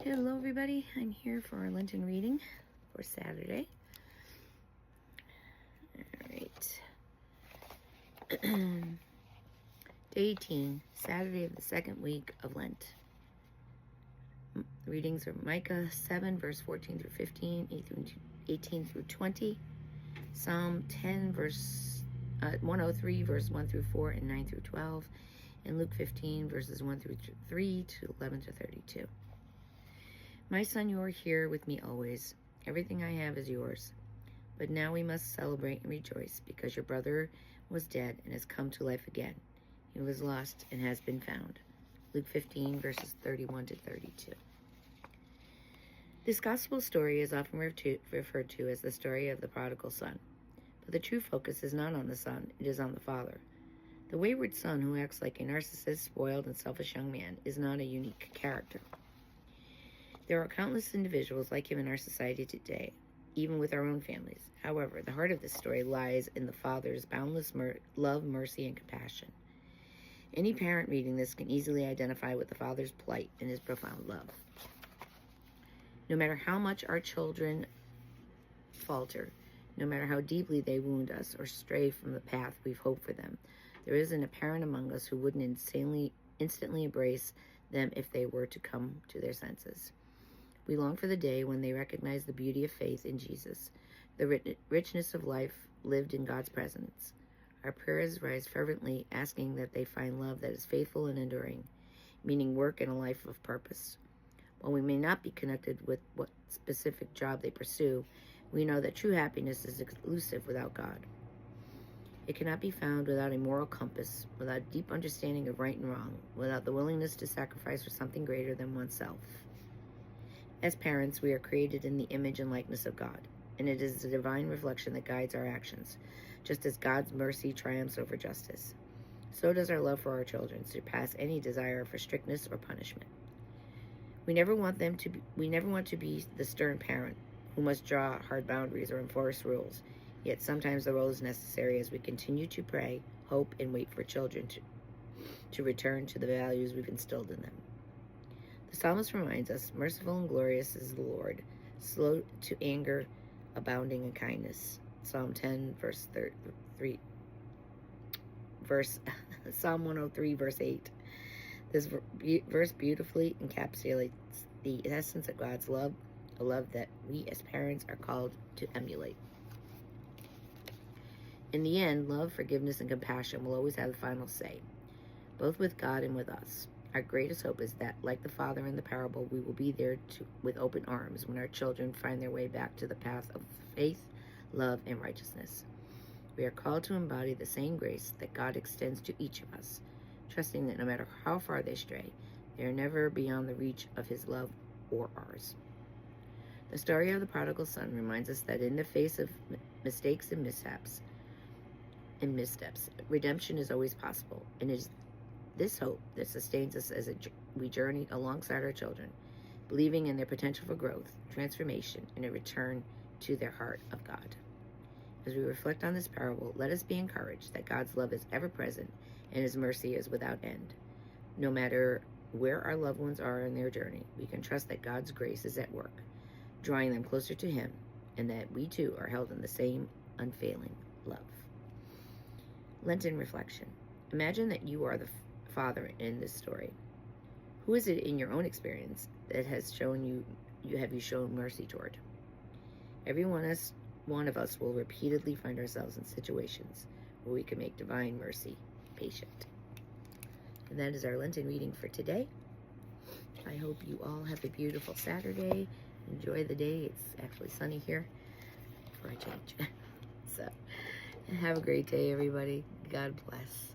Hello everybody, I'm here for our Lenten reading for Saturday. Alright. Day 18, Saturday of the second week of Lent. The readings are Micah 7, verse 14 through 15, 18 through 20, Psalm 10, verse 103, verse 1 through 4, and 9 through 12, and Luke 15, verses 1 through 3 to 11 to 32. My son, you are here with me always. Everything I have is yours. But now we must celebrate and rejoice, because your brother was dead and has come to life again. He was lost and has been found. Luke 15, verses 31 to 32. This gospel story is often referred to as the story of the prodigal son. But the true focus is not on the son, it is on the father. The wayward son who acts like a narcissist, spoiled, and selfish young man is not a unique character. There are countless individuals like him in our society today, even with our own families. However, the heart of this story lies in the Father's boundless love, mercy, and compassion. Any parent reading this can easily identify with the Father's plight and his profound love. No matter how much our children falter, no matter how deeply they wound us or stray from the path we've hoped for them, there isn't a parent among us who wouldn't instantly embrace them if they were to come to their senses. We long for the day when they recognize the beauty of faith in Jesus, the richness of life lived in God's presence. Our prayers rise fervently, asking that they find love that is faithful and enduring, meaning work and a life of purpose. While we may not be connected with what specific job they pursue, we know that true happiness is elusive without God. It cannot be found without a moral compass, without a deep understanding of right and wrong, without the willingness to sacrifice for something greater than oneself. As parents, we are created in the image and likeness of God, and it is the divine reflection that guides our actions, just as God's mercy triumphs over justice. So does our love for our children surpass any desire for strictness or punishment. We never want to be the stern parent who must draw hard boundaries or enforce rules, yet sometimes the role is necessary as we continue to pray, hope, and wait for children to return to the values we've instilled in them. The psalmist reminds us, merciful and glorious is the Lord, slow to anger, abounding in kindness. Psalm 10, Psalm 103, verse 8. This verse beautifully encapsulates the essence of God's love, a love that we as parents are called to emulate. In the end, love, forgiveness, and compassion will always have the final say, both with God and with us. Our greatest hope is that, like the father in the parable, we will be there with open arms when our children find their way back to the path of faith, love, and righteousness. We are called to embody the same grace that God extends to each of us, trusting that no matter how far they stray, they are never beyond the reach of his love or ours. The story of the prodigal son reminds us that in the face of mistakes and missteps, redemption is always possible, and it is this hope that sustains us as we journey alongside our children, believing in their potential for growth, transformation, and a return to their heart of God. As we reflect on this parable, let us be encouraged that God's love is ever present and his mercy is without end. No matter where our loved ones are in their journey, we can trust that God's grace is at work, drawing them closer to him, and that we too are held in the same unfailing love. Lenten reflection. Imagine that you are the father in this story. Who is it in your own experience that has shown you shown mercy toward? Every one of us will repeatedly find ourselves in situations where we can make divine mercy patient. And that is our Lenten reading for today. I hope you all have a beautiful Saturday. Enjoy the day. It's actually sunny here for a change. So have a great day, everybody. God bless.